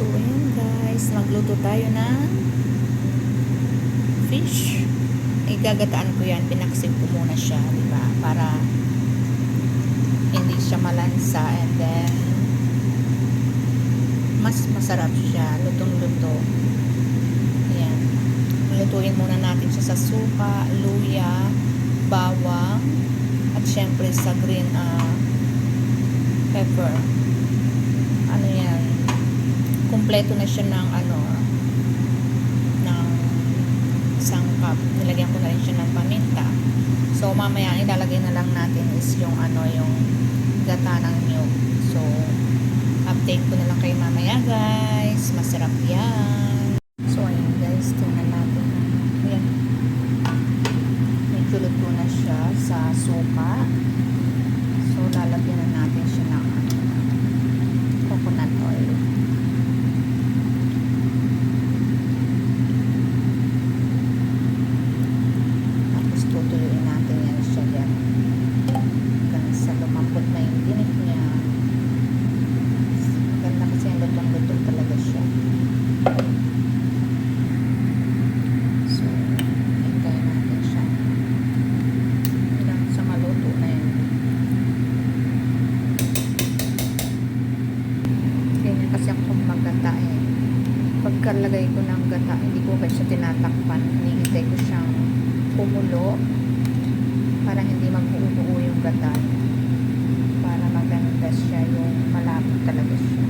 So, ayan guys, magluto tayo ng fish. Igagataan ko yan, pinaksip ko muna siya, diba? Para hindi siya malansa and then mas masarap siya, lutong-luto. Ayan. Lutuin muna natin siya sa suka, luya, bawang, at syempre sa green pepper. Ano yan? Kumpleto na siya ng ng isang cup. Nilagyan ko na rin siya ng paminta. So mamaya ilalagay na lang natin is yung yung gata ng niyog. So update ko na lang kayo mamaya guys. Masarap yan. So ayun guys, tingnan natin. Ayan. Medyo luto na siya sa suka. So lalagyan na natin siya ng coconut oil. Tapos tutuluin natin yan siya dyan. Hanggang sa lumambot na yung tinik niya. Ganda kasi yung lutong-lutong talaga siya. So, hintayin natin siya. Hanggang sa maluto na yun. Ganyan kasi ako maggata eh. Pagkalagay ko ng gata, hindi ko kasi tinatakpan. Hinihintay ko siyang kumulo para hindi magbuo-buo yung gata. Para maganda siya, yung malapot talaga siya.